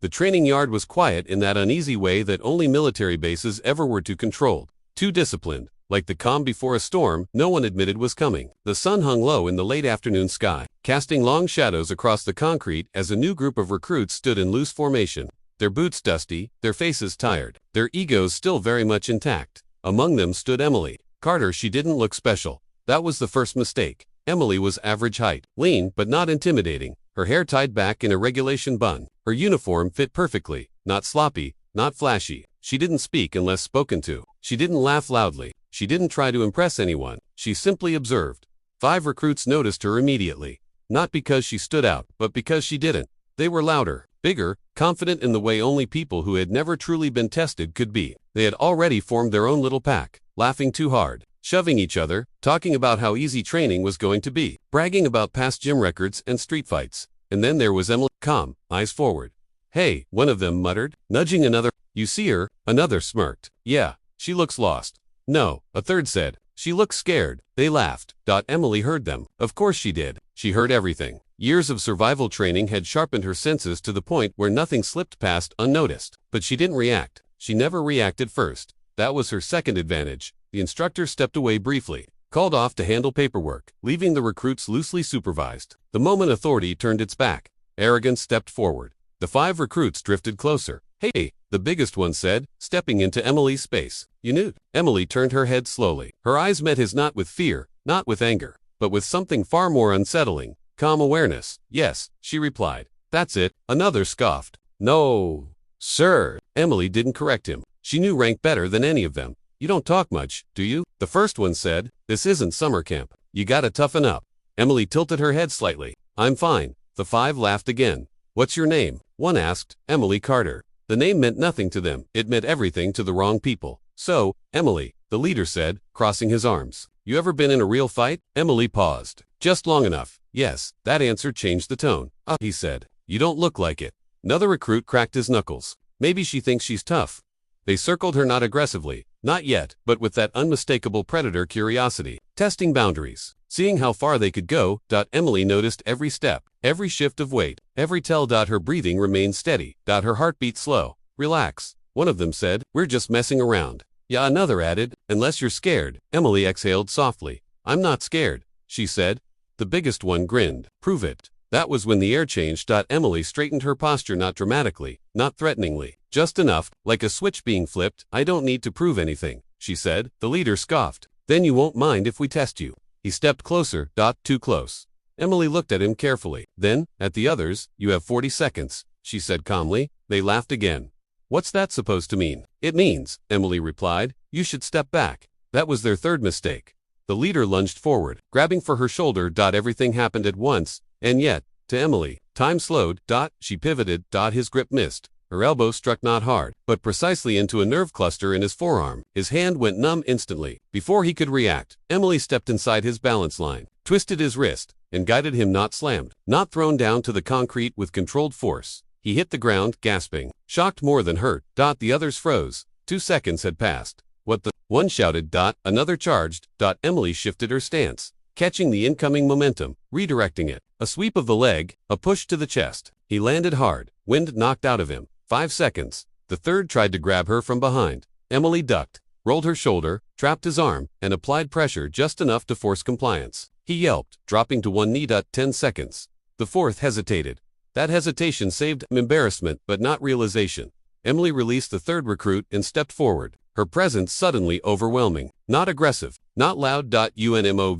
The training yard was quiet in that uneasy way that only military bases ever were too controlled, too disciplined. Like the calm before a storm, no one admitted was coming. The sun hung low in the late afternoon sky, casting long shadows across the concrete as a new group of recruits stood in loose formation, their boots dusty, their faces tired, their egos still very much intact. Among them stood Emily Carter. She didn't look special. That was the first mistake. Emily was average height, lean but not intimidating, her hair tied back in a regulation bun. Her uniform fit perfectly, not sloppy, not flashy. She didn't speak unless spoken to. She didn't laugh loudly. She didn't try to impress anyone. She simply observed. 5 recruits noticed her immediately. Not because she stood out, but because she didn't. They were louder, bigger, confident in the way only people who had never truly been tested could be. They had already formed their own little pack, laughing too hard, shoving each other, talking about how easy training was going to be, bragging about past gym records and street fights. And then there was Emily, calm, eyes forward. "Hey," one of them muttered, nudging another. "You see her?" Another smirked. "Yeah, she looks lost." "No," a third said. "She looks scared." They laughed. Emily heard them. Of course she did. She heard everything. Years of survival training had sharpened her senses to the point where nothing slipped past unnoticed. But she didn't react. She never reacted first. That was her second advantage. The instructor stepped away briefly, called off to handle paperwork, leaving the recruits loosely supervised. The moment authority turned its back, arrogance stepped forward. The 5 recruits drifted closer. "Hey," the biggest one said, stepping into Emily's space. "You knew?" Emily turned her head slowly. Her eyes met his, not with fear, not with anger, but with something far more unsettling, calm awareness. "Yes," she replied. "That's it." Another scoffed. "No, sir." Emily didn't correct him. She knew rank better than any of them. "You don't talk much, do you?" The first one said. "This isn't summer camp. You gotta toughen up." Emily tilted her head slightly. "I'm fine." The 5 laughed again. "What's your name?" one asked. "Emily Carter." The name meant nothing to them. It meant everything to the wrong people. "So, Emily," the leader said, crossing his arms. "You ever been in a real fight?" Emily paused. "Just long enough." "Yes." That answer changed the tone. He said. "You don't look like it." Another recruit cracked his knuckles. "Maybe she thinks she's tough." They circled her, not aggressively, not yet, but with that unmistakable predator curiosity, testing boundaries, seeing how far they could go. Emily noticed every step, every shift of weight, every tell. Her breathing remained steady. Her heartbeat slow. "Relax," one of them said. "We're just messing around." "Yeah," another added, "unless you're scared." Emily exhaled softly. "I'm not scared," she said. The biggest one grinned. "Prove it." That was when the air changed. Emily straightened her posture, not dramatically, not threateningly, just enough, like a switch being flipped. "I don't need to prove anything," she said. The leader scoffed. "Then you won't mind if we test you." He stepped closer. Too close. Emily looked at him carefully. Then, at the others. "You have 40 seconds, she said calmly. They laughed again. "What's that supposed to mean?" "It means," Emily replied, "you should step back." That was their third mistake. The leader lunged forward, grabbing for her shoulder. Everything happened at once, and yet, to Emily, time slowed. She pivoted. His grip missed. Her elbow struck not hard, but precisely into a nerve cluster in his forearm. His hand went numb instantly. Before he could react, Emily stepped inside his balance line, twisted his wrist, and guided him, not slammed, not thrown down to the concrete, with controlled force. He hit the ground, gasping, shocked more than hurt. The others froze. 2 seconds had passed. "What the?" one shouted. Another charged. Emily shifted her stance, catching the incoming momentum, redirecting it. A sweep of the leg, a push to the chest. He landed hard, wind knocked out of him. 5 seconds. The third tried to grab her from behind. Emily ducked, rolled her shoulder, trapped his arm, and applied pressure just enough to force compliance. He yelped, dropping to one knee. 10 seconds. The fourth hesitated. That hesitation saved embarrassment, but not realization. Emily released the third recruit and stepped forward, her presence suddenly overwhelming. Not aggressive, not loud. "Unmovable.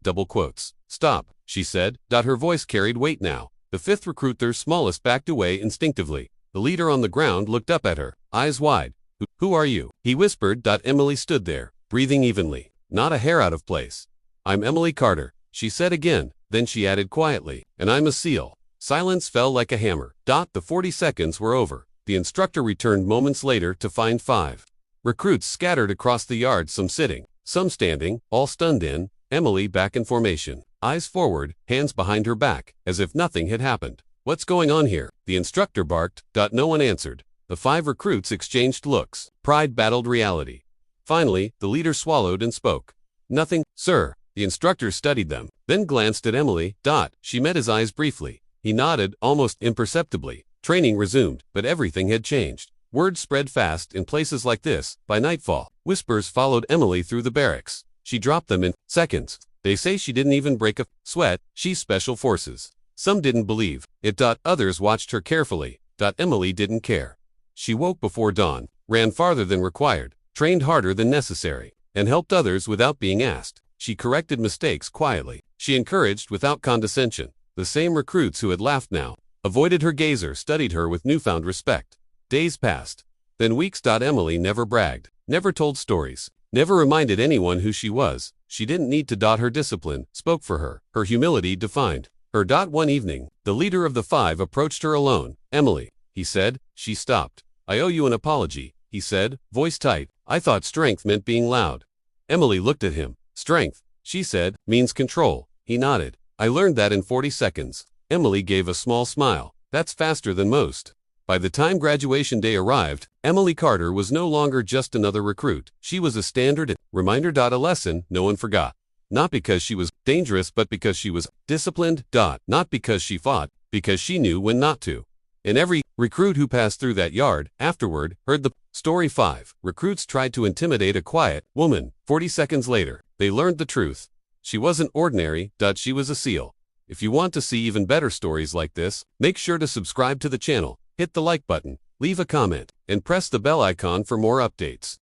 Double quotes. "Stop," she said. Her voice carried weight now. The 5th recruit, their smallest, backed away instinctively. The leader on the ground looked up at her, eyes wide. Who are you?" he whispered. Emily stood there, breathing evenly, not a hair out of place. "I'm Emily Carter," she said again. Then she added quietly, "and I'm a SEAL." Silence fell like a hammer. The 40 seconds were over. The instructor returned moments later to find 5 recruits scattered across the yard, some sitting, some standing, all stunned in. Emily back in formation, eyes forward, hands behind her back, as if nothing had happened. "What's going on here?" the instructor barked. No one answered. The 5 recruits exchanged looks. Pride battled reality. Finally, the leader swallowed and spoke. "Nothing, sir." The instructor studied them, then glanced at Emily. She met his eyes briefly. He nodded, almost imperceptibly. Training resumed, but everything had changed. Word spread fast in places like this. By nightfall, whispers followed Emily through the barracks. She dropped them in seconds. They say she didn't even break a sweat. She's special forces. Some didn't believe it. Others watched her carefully. Emily didn't care. She woke before dawn, ran farther than required, trained harder than necessary, and helped others without being asked. She corrected mistakes quietly. She encouraged without condescension. The same recruits who had laughed now avoided her gaze or studied her with newfound respect. Days passed. Then weeks. Emily never bragged, never told stories, never reminded anyone who she was. She didn't need to. Her discipline spoke for her. Her humility defined her. One evening, the leader of the 5 approached her alone. "Emily," he said. She stopped. "I owe you an apology," he said, voice tight. "I thought strength meant being loud." Emily looked at him. "Strength," she said, "means control." He nodded. "I learned that in 40 seconds. Emily gave a small smile. "That's faster than most." By the time graduation day arrived, Emily Carter was no longer just another recruit. She was a standard reminder. A lesson no one forgot. Not because she was dangerous, but because she was disciplined. Not because she fought, because she knew when not to. And every recruit who passed through that yard afterward heard the story. 5 recruits tried to intimidate a quiet woman. 40 seconds later, they learned the truth. She wasn't ordinary. She was a SEAL. If you want to see even better stories like this, make sure to subscribe to the channel, hit the like button, leave a comment, and press the bell icon for more updates.